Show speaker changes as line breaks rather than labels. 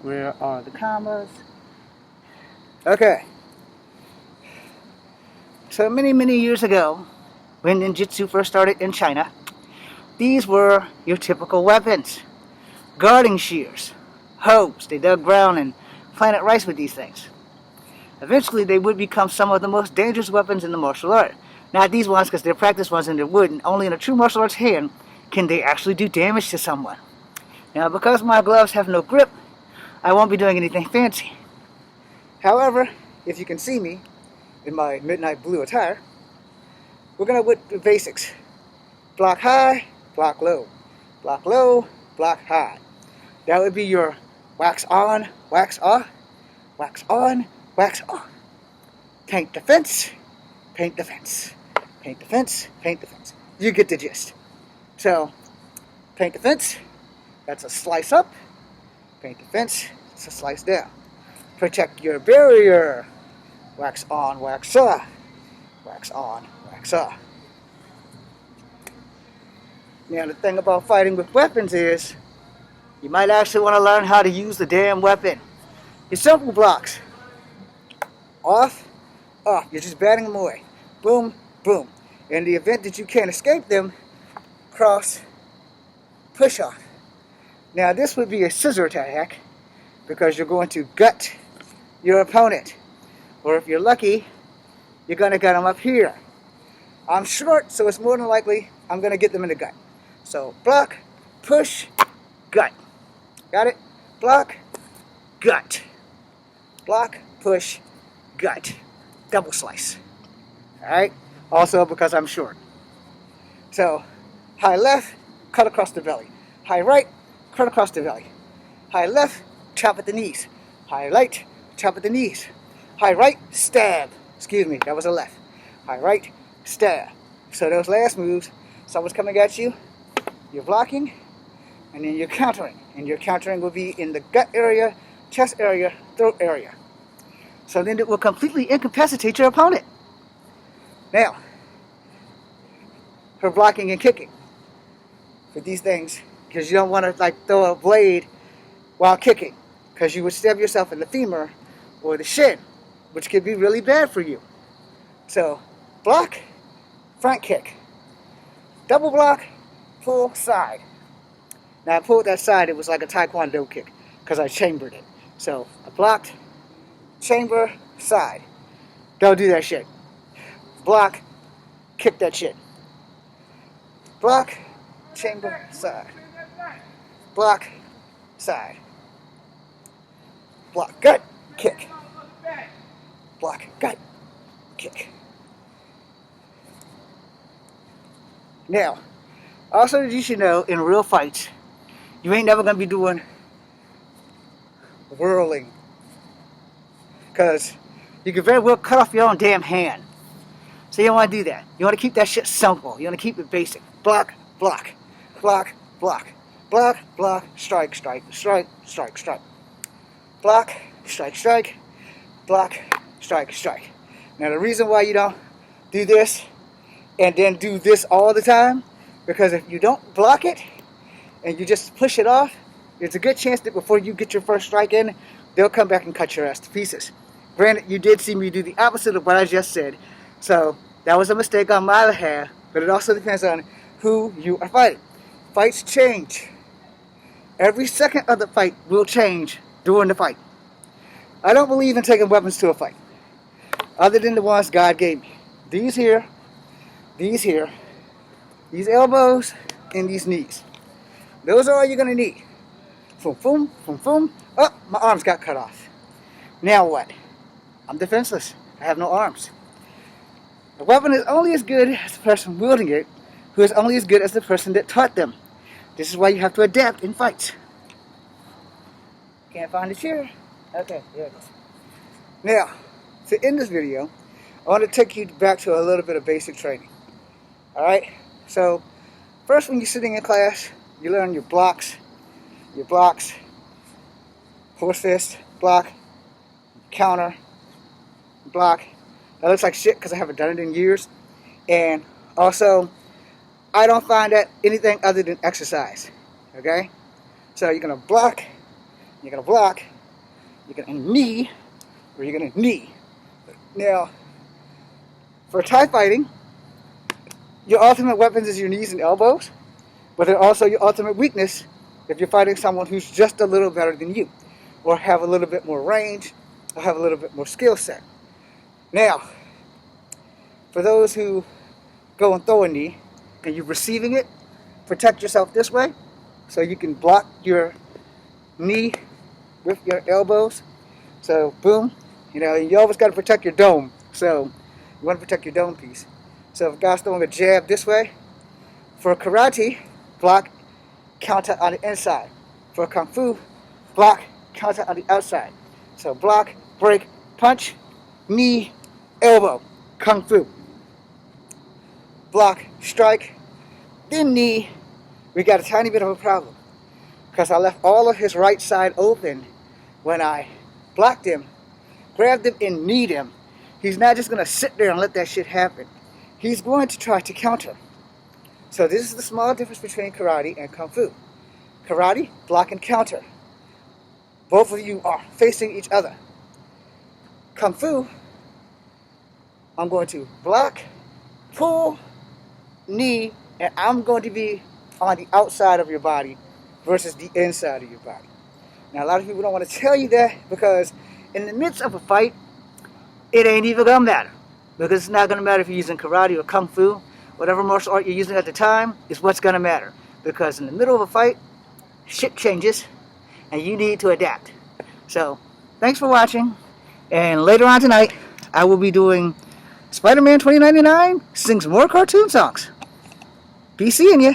Where are the commas? Okay. So many years ago, when ninjutsu first started in China, these were your typical weapons. Guarding shears, hoes. They dug ground and planted rice with these things. Eventually, they would become some of the most dangerous weapons in the martial art. Not these ones, because they're practice ones and they're wooden. Only in a true martial arts hand can they actually do damage to someone. Now, because my gloves have no grip, I won't be doing anything fancy. However, if you can see me in my midnight blue attire, we're going to do the basics. Block high, block low. Block low, block high. That would be your wax on, wax off, wax on, wax off. Paint the fence, paint the fence. Paint the fence, paint the fence. You get the gist. So, paint the fence, that's a slice up. Paint the fence, it's a slice down. Protect your barrier. Wax on, wax off. Wax on, wax off. Now the thing about fighting with weapons is, you might actually want to learn how to use the damn weapon. Your simple blocks. Off, off. You're just batting them away. Boom, boom. In the event that you can't escape them, cross, push off. Now this would be a scissor attack because you're going to gut your opponent. Or if you're lucky, you're going to gut them up here. I'm short, so it's more than likely I'm going to get them in the gut. So block, push, gut. Got it? Block, gut. Block, push, gut. Double slice. Alright? Also because I'm short. So, high left, cut across the belly. High right, cut across the belly. High left, chop at the knees. High right, chop at the knees. High right, stab. Excuse me, that was a left. High right, stab. So those last moves, someone's coming at you, you're blocking, and then you're countering. And your countering will be in the gut area, chest area, throat area. So then it will completely incapacitate your opponent. Now, for blocking and kicking, for these things, because you don't want to like throw a blade while kicking, because you would stab yourself in the femur or the shin, which could be really bad for you. So, block, front kick. Double block, pull, side. Now I pulled that side, it was like a taekwondo kick, because I chambered it. So, I blocked, chamber, side. Don't do that shit. Block, kick that shit. Block, chamber, side. Block, side. Block, gut, kick. Block, gut, kick. Now, also you should know, in real fights, you ain't never going to be doing whirling. Because you could very well cut off your own damn hand. So you don't want to do that. You want to keep that shit simple. You want to keep it basic. Block, block, block, block, block, block, strike, strike, strike, strike, strike. Block, strike, strike, block, strike, strike. Now the reason why you don't do this and then do this all the time, because if you don't block it and you just push it off, there's a good chance that before you get your first strike in, they'll come back and cut your ass to pieces. Granted, you did see me do the opposite of what I just said, so that was a mistake on my behalf, but it also depends on who you are fighting. Fights change. Every second of the fight will change during the fight. I don't believe in taking weapons to a fight, other than the ones God gave me. These here, these elbows, and these knees. Those are all you're going to need. Boom, boom, boom, boom. Oh, my arms got cut off. Now what? I'm defenseless. I have no arms. A weapon is only as good as the person wielding it, who is only as good as the person that taught them. This is why you have to adapt in fights. Can't find a chair? Okay, there it is. Now, to end this video, I want to take you back to a little bit of basic training. Alright? So, first when you're sitting in class, you learn your blocks, horse fist, block, counter, block. That looks like shit because I haven't done it in years. And also, I don't find that anything other than exercise. Okay? So you're going to block, you're going to block, you're going to knee, or you're going to knee. Now, for Thai fighting, your ultimate weapons is your knees and elbows, but they're also your ultimate weakness if you're fighting someone who's just a little better than you, or have a little bit more range, or have a little bit more skill set. Now, for those who go and throw a knee, and you're receiving it, protect yourself this way, so you can block your knee with your elbows. So, boom, you always got to protect your dome. So, you want to protect your dome piece. So, if a guy's throwing a jab this way, for karate, block, counter on the inside. For kung fu, block, counter on the outside. So, block, break, punch, knee, elbow, kung fu. Block, strike, then knee. We got a tiny bit of a problem, because I left all of his right side open when I blocked him, grabbed him, and kneed him. He's not just going to sit there and let that shit happen. He's going to try to counter. So this is the small difference between karate and kung fu. Karate, block and counter. Both of you are facing each other. Kung fu, I'm going to block, pull, knee, and I'm going to be on the outside of your body versus the inside of your body. Now, a lot of people don't want to tell you that, because in the midst of a fight, it ain't even going to matter. Because it's not going to matter if you're using karate or kung fu. Whatever martial art you're using at the time is what's going to matter. Because in the middle of a fight, shit changes, and you need to adapt. So, thanks for watching. And later on tonight, I will be doing Spiderman 2099 sings more cartoon songs. Be seeing you.